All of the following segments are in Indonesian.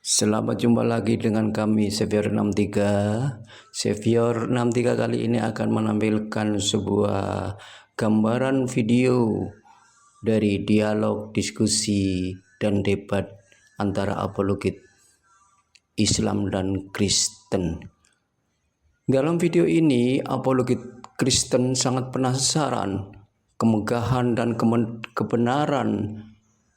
Selamat jumpa lagi dengan kami Xavier 63. Xavier 63 kali ini akan menampilkan sebuah gambaran video dari dialog, diskusi, dan debat antara apologet Islam dan Kristen. Dalam video ini, apologet Kristen sangat penasaran kemegahan dan kebenaran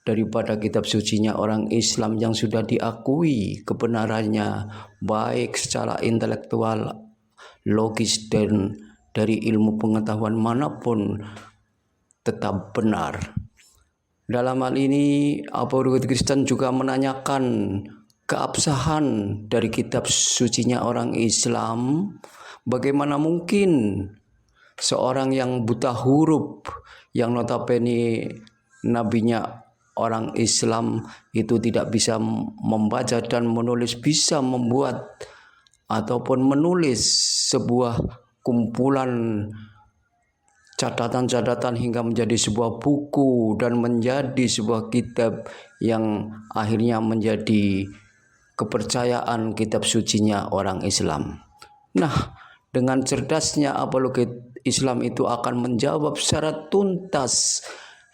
daripada kitab sucinya orang Islam yang sudah diakui kebenarannya baik secara intelektual, logis, dan dari ilmu pengetahuan manapun tetap benar. Dalam hal ini, apologet Kristen juga menanyakan keabsahan dari kitab sucinya orang Islam. Bagaimana mungkin seorang yang buta huruf, yang notabene nabinya orang Islam itu tidak bisa membaca dan menulis, bisa membuat ataupun menulis sebuah kumpulan catatan-catatan hingga menjadi sebuah buku dan menjadi sebuah kitab yang akhirnya menjadi kepercayaan kitab sucinya orang Islam. Nah, dengan cerdasnya apologet Islam itu akan menjawab secara tuntas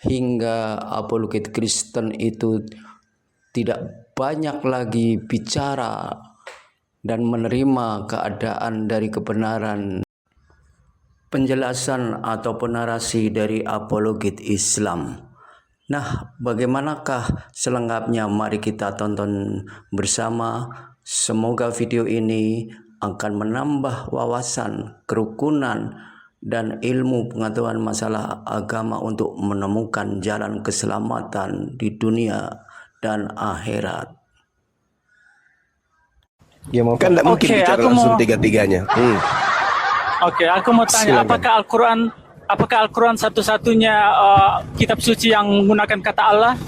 hingga apologet Kristen itu tidak banyak lagi bicara dan menerima keadaan dari kebenaran penjelasan ataupun narasi dari apologet Islam. Nah, bagaimanakah selengkapnya? Mari kita tonton bersama. Semoga video ini akan menambah wawasan, kerukunan, dan ilmu pengetahuan masalah agama untuk menemukan jalan keselamatan di dunia dan akhirat. Ya, mau kan tidak mungkin bicara langsung tiga-tiganya. Oke, aku mau tanya, Silakan. apakah Al-Quran satu-satunya kitab suci yang menggunakan kata Allah?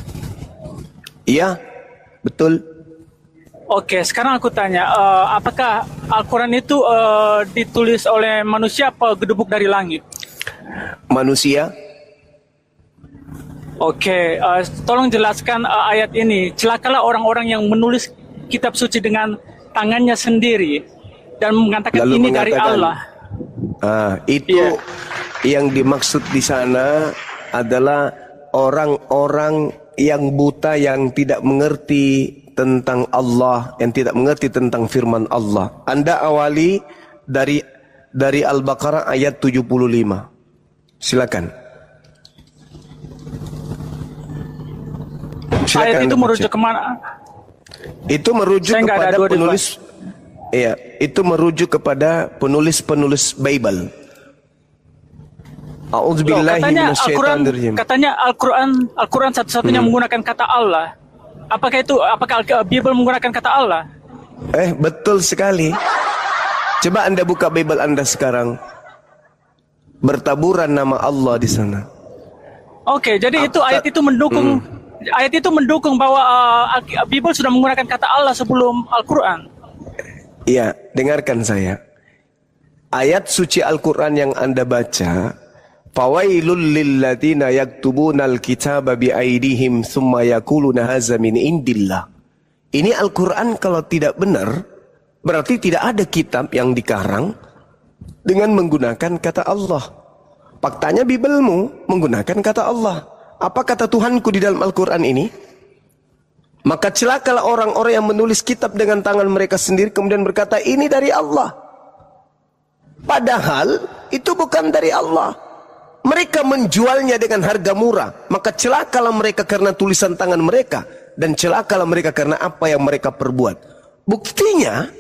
Iya, betul. Oke, sekarang aku tanya, apakah Al-Quran itu ditulis oleh manusia apa gedebuk dari langit? Manusia. Oke, tolong jelaskan ayat ini. Celakalah orang-orang yang menulis kitab suci dengan tangannya sendiri dan mengatakan Lalu ini dari Allah. Itu yang dimaksud di sana adalah orang-orang yang buta, yang tidak mengerti tentang Allah, yang tidak mengerti tentang firman Allah. Anda awali dari Al-Baqarah ayat 75. Silakan. Ayat itu merujuk kemana? Itu merujuk kepada penulis. Iya, itu merujuk kepada penulis-penulis Bible. Katanya Al-Quran satu-satunya menggunakan kata Allah. Apakah Bible menggunakan kata Allah? Betul sekali. Coba Anda buka Bible Anda sekarang. Bertaburan nama Allah di sana. Oke, jadi ayat itu mendukung bahwa Bible sudah menggunakan kata Allah sebelum Al-Quran. Iya, dengarkan saya. Ayat suci Al-Quran yang Anda baca, fawailul lilladzina yaktubunal kitaba biaidihim thumma yaquluna hadza min indillah. Ini Al-Quran kalau tidak benar, berarti tidak ada kitab yang dikarang dengan menggunakan kata Allah. Faktanya Biblemu menggunakan kata Allah. Apa kata Tuhanku di dalam Al-Quran ini? Maka celakalah orang-orang yang menulis kitab dengan tangan mereka sendiri kemudian berkata ini dari Allah. Padahal itu bukan dari Allah. Mereka menjualnya dengan harga murah. Maka celakalah mereka karena tulisan tangan mereka. Dan celakalah mereka karena apa yang mereka perbuat. Buktinya,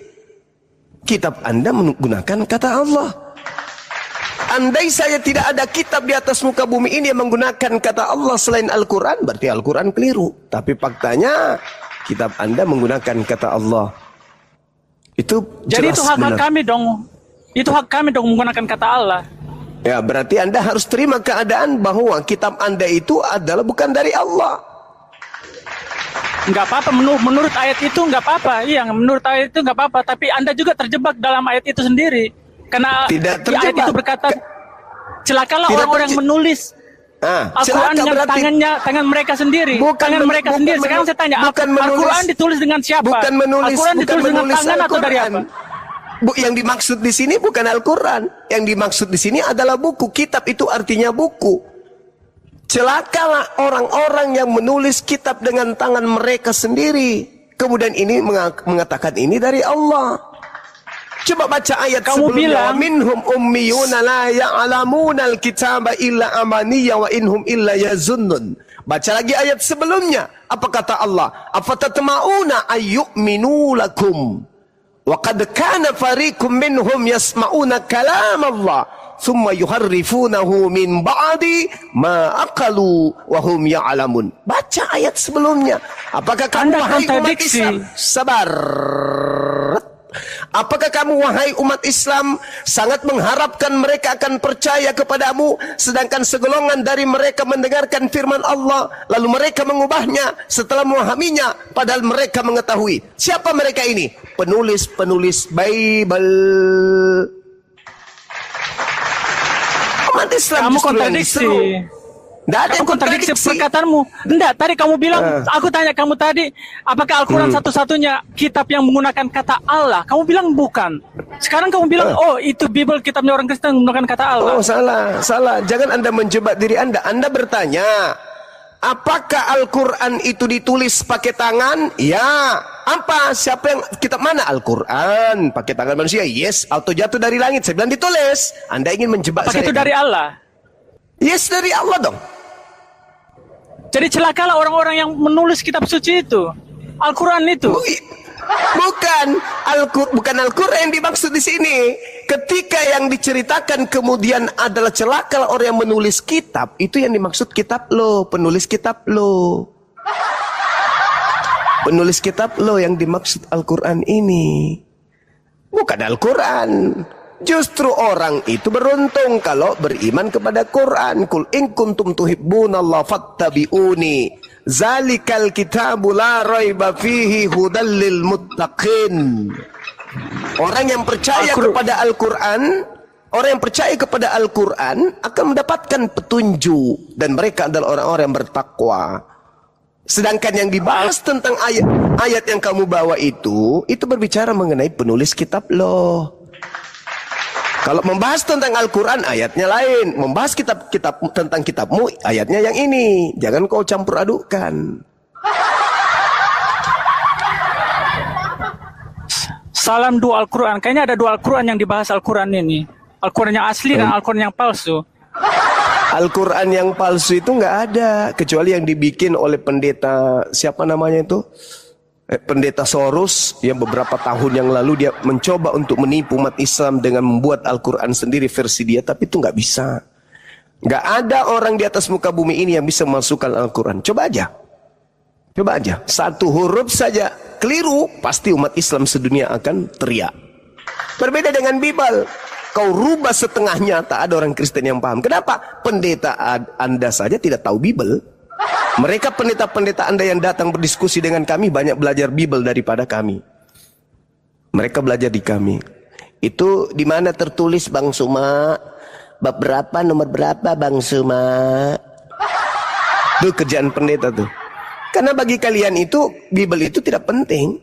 kitab Anda menggunakan kata Allah. Andai saya tidak ada kitab di atas muka bumi ini yang menggunakan kata Allah selain Al-Quran, berarti Al-Quran keliru. Tapi faktanya, kitab Anda menggunakan kata Allah. Itu jadi jelas itu hak benar. kami dong. Itu hak kami dong menggunakan kata Allah. Ya, berarti Anda harus terima keadaan bahwa kitab Anda itu adalah bukan dari Allah. Enggak apa-apa, menurut ayat itu enggak apa-apa. Iya, menurut ayat itu enggak apa-apa. Tapi Anda juga terjebak dalam ayat itu sendiri. Karena Tidak di ayat terjebak. itu berkata, celakalah orang-orang yang menulis Al-Quran celaka dengan berarti tangan mereka sendiri. Bukan Tangan men- mereka bukan sendiri. menu- Sekarang saya tanya, bukan menulis- Al-Quran ditulis dengan siapa? bukan menulis Al-Quran bukan ditulis dengan menulis tangan atau dari apa? Yang dimaksud di sini bukan Al-Quran. Yang dimaksud di sini adalah buku. Kitab itu artinya buku. Celakalah orang-orang yang menulis kitab dengan tangan mereka sendiri. Kemudian ini mengatakan ini dari Allah. Coba baca ayat Kamu sebelumnya. bilang- Minhum ummiyuna la ya'lamuna al-kitaba illa amaniya wa inhum illa yazunnun. Baca lagi ayat sebelumnya. Apa kata Allah? Afatatma'una ayyu'minu lakum. Wa qad kana fariqum minhum yasma'una kalam Allah. Thumma yuharrifunahu min ba'di ma aqalu wa hum ya'lamun. Baca ayat sebelumnya. Apakah kamu Anda wahai umat kontradiksi. Islam? Sabar. Apakah kamu wahai umat Islam sangat mengharapkan mereka akan percaya kepadamu, sedangkan segolongan dari mereka mendengarkan firman Allah lalu mereka mengubahnya setelah memahaminya, padahal mereka mengetahui. Siapa mereka ini? Penulis-penulis Bible. Umat Islam Kamu justru yang kontradiksi. diseru. Nggak ada Kamu yang kontradiksi kontradiksi. perkataanmu. Enggak, tadi kamu bilang, aku tanya kamu tadi, apakah Al-Quran satu-satunya kitab yang menggunakan kata Allah? Kamu bilang bukan. Sekarang kamu bilang, oh itu Bible kitabnya orang Kristen menggunakan kata Allah. Oh salah. Jangan Anda menjebak diri Anda. Anda bertanya, apakah Al-Quran itu ditulis pakai tangan? Ya. Apa? Siapa yang kitab mana? Al-Quran pakai tangan manusia? Yes. Atau jatuh dari langit? Saya bilang ditulis. Anda ingin menjebak Apakah saya? itu kan? dari Allah? Yes, dari Allah dong. Jadi celakalah orang-orang yang menulis kitab suci itu. Al-Quran itu. Bukan Al-Quran yang dimaksud di sini. Ketika yang diceritakan kemudian adalah celakalah orang yang menulis kitab, itu yang dimaksud kitab lo, penulis kitab lo. Penulis kitab lo yang dimaksud Al-Quran ini. Bukan Al-Quran. Justru orang itu beruntung kalau beriman kepada Quran. Kul in kuntum tuhibbunallaha fattabi'uni. Zalikal kitabu la raiba fihi hudal lil muttaqin. Orang yang percaya kepada Al-Quran, orang yang percaya kepada Al-Quran akan mendapatkan petunjuk, dan mereka adalah orang-orang yang bertakwa. Sedangkan yang dibahas tentang ayat yang kamu bawa itu berbicara mengenai penulis kitab loh. Kalau membahas tentang Al-Quran, ayatnya lain. Membahas kitab tentang kitabmu, ayatnya yang ini. Jangan kau campur adukkan. Salam dua Al-Quran. Kayaknya ada dua Al-Quran yang dibahas Al-Quran ini. Al-Quran yang asli dan Al-Quran yang palsu. Al-Quran yang palsu itu nggak ada. Kecuali yang dibikin oleh pendeta, siapa namanya itu? Pendeta Soros, yang beberapa tahun yang lalu dia mencoba untuk menipu umat Islam dengan membuat Al-Quran sendiri versi dia, tapi itu nggak bisa. Nggak ada orang di atas muka bumi ini yang bisa memasukkan Al-Quran. Coba aja, satu huruf saja keliru, pasti umat Islam sedunia akan teriak. Berbeda dengan Bible, kau rubah setengahnya, tak ada orang Kristen yang paham. Kenapa? Pendeta Anda saja tidak tahu Bible. Mereka pendeta-pendeta Anda yang datang berdiskusi dengan kami banyak belajar Bible daripada kami. Mereka belajar di kami. Itu di mana tertulis Bang Suma? Bab berapa, nomor berapa Bang Suma? Itu kerjaan pendeta tuh. Karena bagi kalian itu Bible itu tidak penting.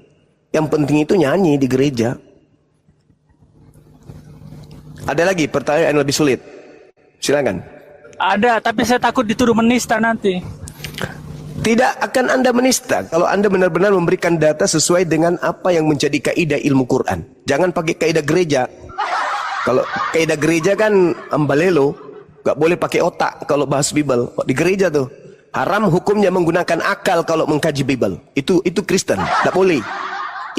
Yang penting itu nyanyi di gereja. Ada lagi pertanyaan yang lebih sulit. Silakan. Ada, tapi saya takut dituduh menista nanti. Tidak akan Anda menista kalau Anda benar-benar memberikan data sesuai dengan apa yang menjadi kaidah ilmu Quran. Jangan pakai kaidah gereja. Kalau kaidah gereja kan ambalelo, gak boleh pakai otak kalau bahas Bible. Di gereja tuh haram hukumnya menggunakan akal kalau mengkaji Bible. Itu Kristen, gak boleh.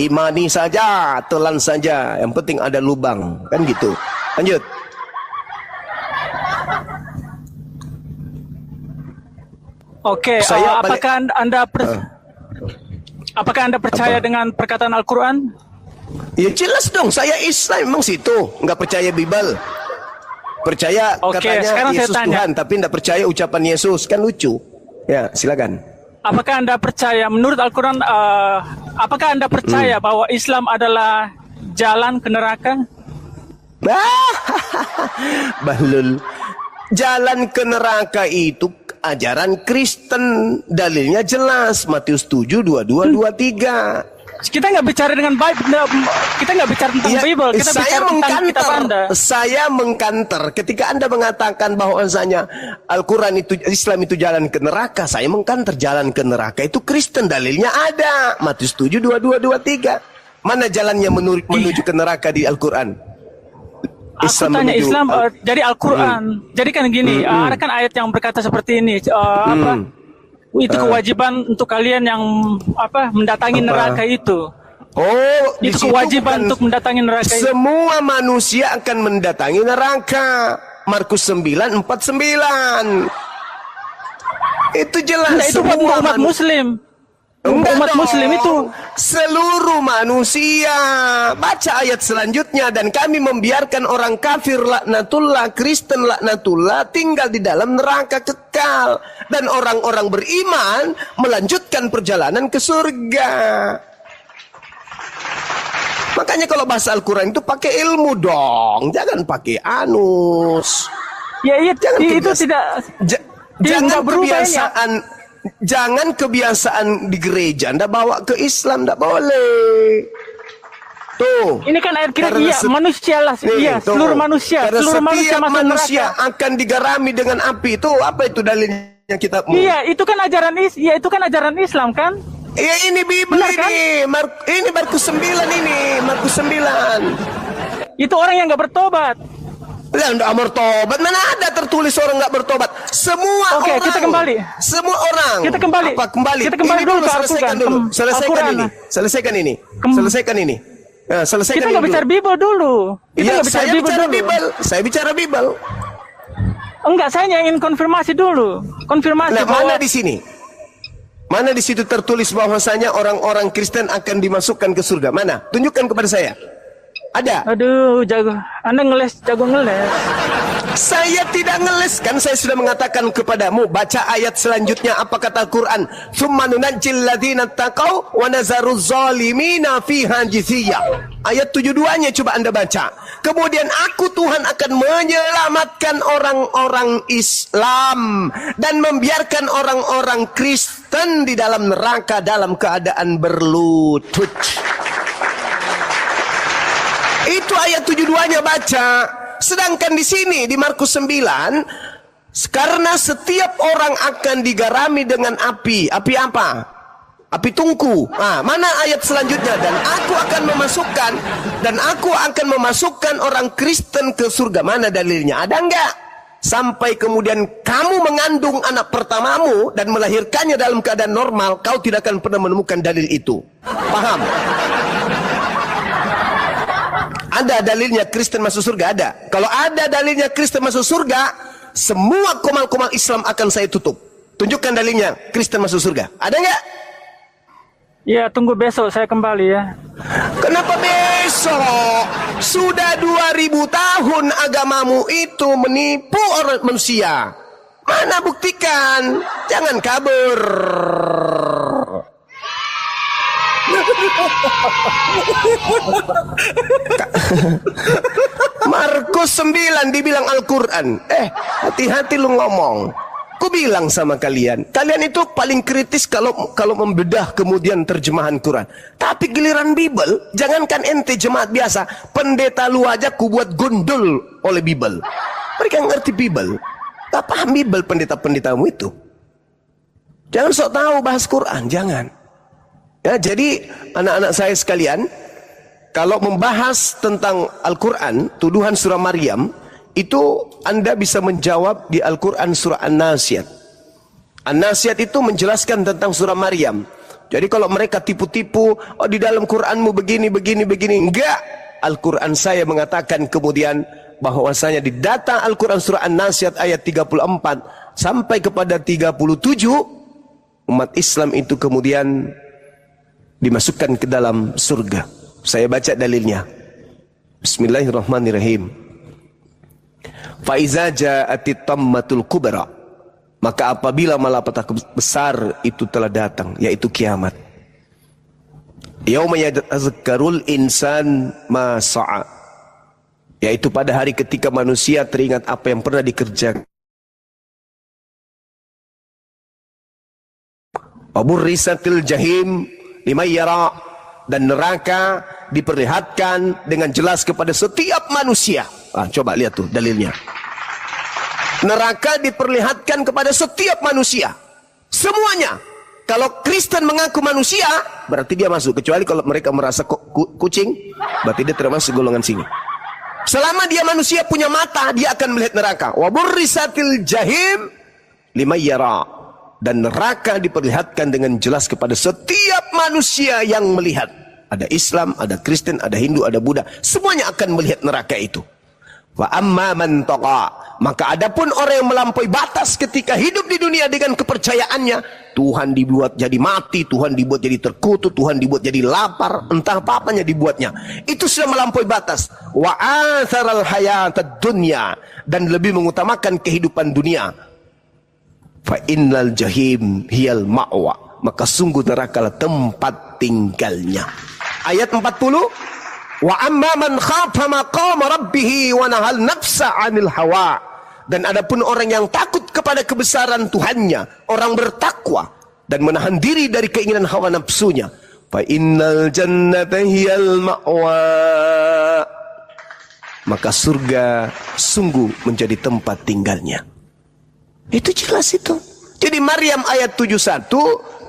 Imani saja, telan saja. Yang penting ada lubang, kan gitu. Lanjut. Oke, apakah Anda percaya dengan perkataan Al-Quran? Ya jelas dong, saya Islam memang situ, nggak percaya Bible. Percaya katanya Yesus Tuhan, tapi nggak percaya ucapan Yesus, kan lucu. Ya, silakan. Apakah Anda percaya menurut Al-Quran? Apakah Anda percaya bahwa Islam adalah jalan ke neraka? Bahlul. jalan ke neraka itu ajaran Kristen. Dalilnya jelas, Matius 7, 22, 23. Kita nggak bicara dengan Bible, kita nggak bicara tentang Ya, Bible, kita bicara tentang kitab Anda. Saya mengkanter ketika Anda mengatakan bahwasanya Al-Quran itu, Islam itu jalan ke neraka. Saya mengkanter, jalan ke neraka itu Kristen, dalilnya ada, Matius 7, 22, 23. Mana jalannya menuju ke neraka di Al-Quran? Aku tanya Islam, jadi Al-Quran. Jadi kan gini, ada kan ayat yang berkata seperti ini, itu kewajiban untuk kalian yang mendatangi neraka itu. Oh, Itu kewajiban untuk mendatangi neraka itu. Semua manusia akan mendatangi neraka. Markus 9, 49. Itu jelas. Nah, itu buat umat Muslim. Umat Muslim itu seluruh manusia. Baca ayat selanjutnya, dan kami membiarkan orang kafir laknatullah, Kristen laknatullah tinggal di dalam neraka kekal, dan orang-orang beriman melanjutkan perjalanan ke surga. Makanya kalau bahasa Al-Quran itu pakai ilmu dong, jangan pakai anus. Ya iya, itu tidak Jangan berubah kebiasaan ya. Jangan kebiasaan di gereja Anda bawa ke Islam, tidak boleh. Tuh. Ini kan ayat kira manusia lah, iya, seluruh manusia, seluruh manusia masuk manusia neraka. akan digarami dengan api. Itu apa itu dalilnya kitabmu? Iya, itu kan ajaran Islam kan? Iya, ini Bible. Benar, kan? Ini Markus 9 ini, Markus 9. Itu orang yang nggak bertobat. Lah, enggak bertobat. Mana ada tertulis orang enggak bertobat? Semua Oke, orang. kita kembali. Semua orang. Kita kembali. Apa kembali? Kita kembali Ini dulu ke selesaikan Al-Quran. dulu. Selesaikan Al-Quran. ini. Selesaikan ini. Selesaikan ini. Nah, selesaikan Kita ini nggak dulu. bicara Bible dulu. Kita Iya, nggak bicara saya Bible bicara dulu. Bible. Saya bicara Bible. Enggak, saya ingin konfirmasi dulu. Konfirmasi Nah, bahwa mana di sini? Mana di situ tertulis bahwasanya orang-orang Kristen akan dimasukkan ke surga? Mana? Tunjukkan kepada saya. Ada? Aduh, jago. Anda jago ngeles. Saya tidak ngeles, kan saya sudah mengatakan kepadamu. Baca ayat selanjutnya, apa kata Al-Quran? Tsumma nunajjil ladzina taqaw wa nazaru zalimina fiha jithiyya. Ayat 72-nya coba Anda baca. Kemudian aku Tuhan akan menyelamatkan orang-orang Islam dan membiarkan orang-orang Kristen di dalam neraka dalam keadaan berlutut. Itu ayat 72-nya baca. Sedangkan di sini di Markus 9, karena setiap orang akan digarami dengan api. Api apa? Api tungku. Nah, mana ayat selanjutnya? Dan aku akan memasukkan orang Kristen ke surga. Mana dalilnya? Ada enggak? Sampai kemudian kamu mengandung anak pertamamu dan melahirkannya dalam keadaan normal, kau tidak akan pernah menemukan dalil itu. Paham? Ada dalilnya Kristen masuk surga? Ada. Kalau ada dalilnya Kristen masuk surga, semua komal-komal Islam akan saya tutup. Tunjukkan dalilnya Kristen masuk surga. Ada nggak? Ya, tunggu besok saya kembali ya. Kenapa besok? Sudah 2000 tahun agamamu itu menipu orang manusia. Mana buktikan? Jangan kabur. Markus 9 dibilang Al-Quran. Hati-hati lu ngomong. Ku bilang sama kalian, kalian itu paling kritis kalau membedah kemudian terjemahan Quran. Tapi giliran Bible, jangankan ente jemaat biasa, pendeta lu aja ku buat gondol oleh Bible. Mereka ngerti Bible, tak paham Bible pendeta-pendetamu itu. Jangan sok tahu bahas Quran, jangan. Ya, jadi anak-anak saya sekalian, kalau membahas tentang Al-Quran, tuduhan surah Maryam, itu Anda bisa menjawab di Al-Quran surah An-Nasiyat. An-Nasiyat itu menjelaskan tentang surah Maryam. Jadi kalau mereka tipu-tipu, oh di dalam Quranmu begini. Enggak. Al-Quran saya mengatakan kemudian bahwasanya di data Al-Quran surah An-Nasiyat ayat 34 sampai kepada 37, umat Islam itu kemudian dimasukkan ke dalam surga. Saya baca dalilnya. Bismillahirrahmanirrahim. Faiza ja'atit tammatul kubra, maka apabila malapetaka besar itu telah datang, yaitu kiamat. Yauma yatazakkarul insan ma sa'a, yaitu pada hari ketika manusia teringat apa yang pernah dikerjakan. Waburrisatil jahim liman yara, dan neraka diperlihatkan dengan jelas kepada setiap manusia. Coba lihat tuh dalilnya. Neraka diperlihatkan kepada setiap manusia, semuanya. Kalau Kristen mengaku manusia, berarti dia masuk. Kecuali kalau mereka merasa kucing, berarti dia termasuk golongan sini. Selama dia manusia punya mata, dia akan melihat neraka. Waburrisatil jahim liman yara, dan neraka diperlihatkan dengan jelas kepada setiap manusia yang melihat. Ada Islam, ada Kristen, ada Hindu, ada Buddha, semuanya akan melihat neraka itu. Wa amma man taqa, maka adapun orang yang melampaui batas ketika hidup di dunia dengan kepercayaannya, Tuhan dibuat jadi mati, Tuhan dibuat jadi terkutuk, Tuhan dibuat jadi lapar, entah apa-apanya dibuatnya, itu sudah melampaui batas. Wa atharal hayatad dunya, dan lebih mengutamakan kehidupan dunia. Fa innal jahim hiyal ma'wa, maka sungguh neraka lah tempat tinggalnya. Ayat 40, wa amma man khafa maqama rabbih wa nahal nafsa 'anil hawa, dan adapun orang yang takut kepada kebesaran Tuhannya, orang bertakwa dan menahan diri dari keinginan hawa nafsunya, fa innal jannata hiyal ma'wa, maka surga sungguh menjadi tempat tinggalnya. Itu jelas itu. Jadi Maryam ayat 71,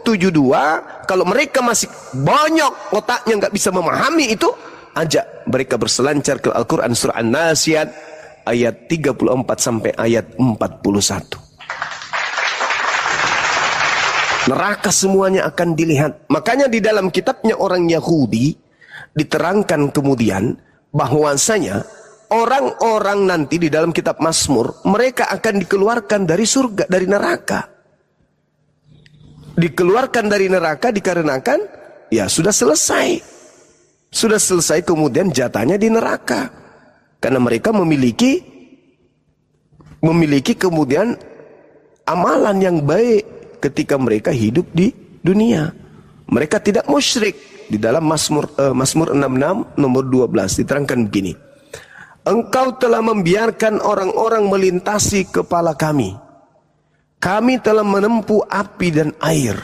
72, kalau mereka masih banyak otaknya nggak bisa memahami itu, ajak mereka berselancar ke Al-Quran surah An-Nasiyat ayat 34 sampai ayat 41. Neraka semuanya akan dilihat. Makanya di dalam kitabnya orang Yahudi diterangkan kemudian bahwasanya orang-orang nanti di dalam kitab Mazmur, mereka akan dikeluarkan dari surga, dari neraka. Dikeluarkan dari neraka dikarenakan ya sudah selesai. Sudah selesai kemudian jatahnya di neraka. Karena mereka memiliki kemudian amalan yang baik ketika mereka hidup di dunia. Mereka tidak musyrik. Di dalam Mazmur 66 nomor 12 diterangkan begini. Engkau telah membiarkan orang-orang melintasi kepala kami. Kami telah menempuh api dan air,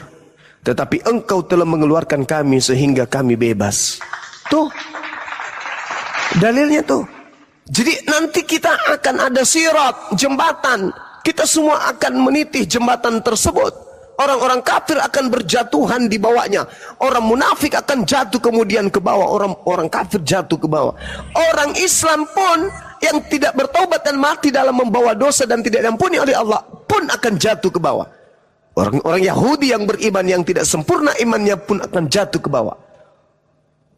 tetapi engkau telah mengeluarkan kami sehingga kami bebas. Tuh, dalilnya tuh. Jadi nanti kita akan ada sirat, jembatan. Kita semua akan meniti jembatan tersebut. Orang-orang kafir akan berjatuhan di bawahnya. Orang munafik akan jatuh kemudian ke bawah. Orang kafir jatuh ke bawah. Orang Islam pun yang tidak bertaubat dan mati dalam membawa dosa dan tidak diampuni oleh Allah pun akan jatuh ke bawah. Orang-orang Yahudi yang beriman yang tidak sempurna imannya pun akan jatuh ke bawah.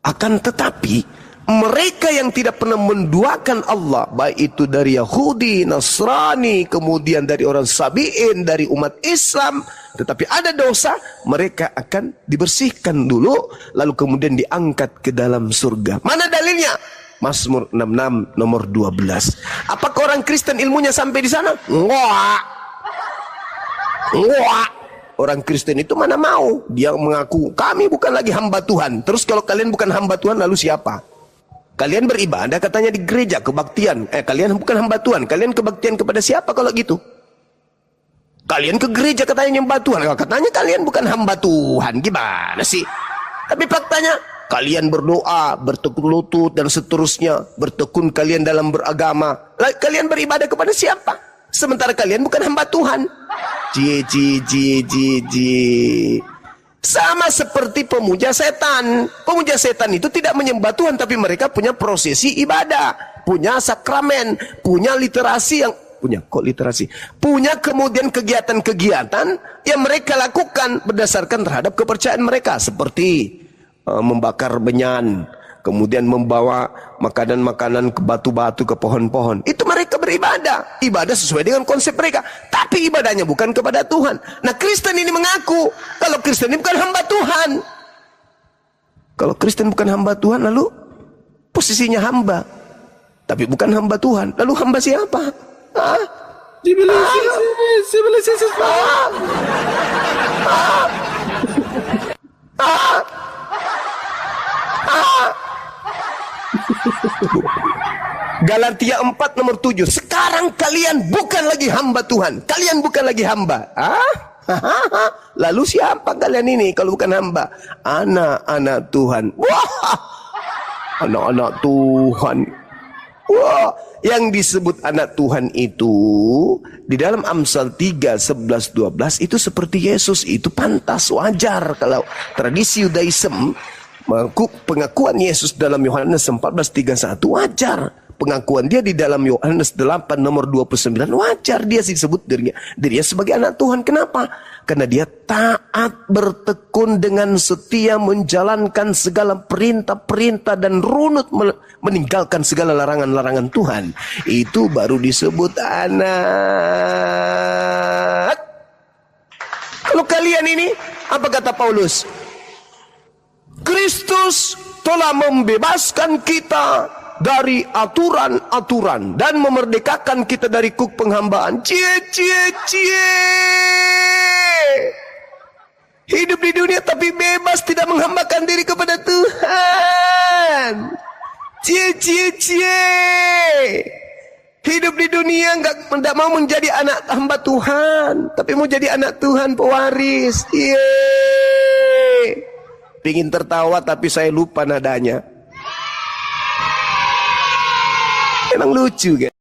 Akan tetapi mereka yang tidak pernah menduakan Allah, baik itu dari Yahudi, Nasrani, kemudian dari orang Sabi'in, dari umat Islam, tetapi ada dosa, mereka akan dibersihkan dulu, lalu kemudian diangkat ke dalam surga. Mana dalilnya? Mazmur 66 nomor 12. Apakah orang Kristen ilmunya sampai di sana? Enggak. Enggak. Orang Kristen itu mana mau? Dia mengaku, kami bukan lagi hamba Tuhan. Terus kalau kalian bukan hamba Tuhan, lalu siapa? Kalian beribadah katanya di gereja, kebaktian. Kalian bukan hamba Tuhan. Kalian kebaktian kepada siapa kalau gitu? Kalian ke gereja katanya nyembah Tuhan. Katanya kalian bukan hamba Tuhan. Gimana sih? Tapi faktanya, kalian berdoa, bertekun lutut dan seterusnya. Bertekun kalian dalam beragama. Kalian beribadah kepada siapa? Sementara kalian bukan hamba Tuhan. Sama seperti pemuja setan. Pemuja setan itu tidak menyembah Tuhan, tapi mereka punya prosesi ibadah, punya sakramen, punya literasi yang punya kemudian kegiatan-kegiatan yang mereka lakukan berdasarkan terhadap kepercayaan mereka, seperti membakar benyan, kemudian membawa makanan-makanan ke batu-batu, ke pohon-pohon. Itu mereka beribadah, ibadah sesuai dengan konsep mereka, tapi ibadahnya bukan kepada Tuhan. Nah, Kristen ini mengaku kalau Kristen ini bukan hamba Tuhan. Kalau Kristen bukan hamba Tuhan, lalu posisinya hamba, tapi bukan hamba Tuhan. Lalu hamba siapa? Galatia 4 nomor 7. Sekarang kalian bukan lagi hamba Tuhan. Kalian bukan lagi hamba. Lalu siapa kalian ini kalau bukan hamba? Anak-anak Tuhan. Wah, anak-anak Tuhan. Wah, yang disebut anak Tuhan itu di dalam Amsal 3, 11, 12 itu seperti Yesus. Itu pantas, wajar. Kalau tradisi Yudaism, pengakuan Yesus dalam Yohanes 14:31 wajar. Pengakuan dia di dalam Yohanes 8 nomor 29 wajar dia disebut dirinya sebagai anak Tuhan. Kenapa? Karena dia taat, bertekun dengan setia, menjalankan segala perintah-perintah dan runut meninggalkan segala larangan-larangan Tuhan. Itu baru disebut anak. Kalau kalian ini, apa kata Paulus? Kristus telah membebaskan kita dari aturan-aturan dan memerdekakan kita dari kuk penghambaan. Cie. Hidup di dunia tapi bebas, tidak menghambakan diri kepada Tuhan. Cie. Hidup di dunia tidak mau menjadi anak hamba Tuhan, tapi mau jadi anak Tuhan, pewaris. Pingin tertawa tapi saya lupa nadanya. Emang lucu kan?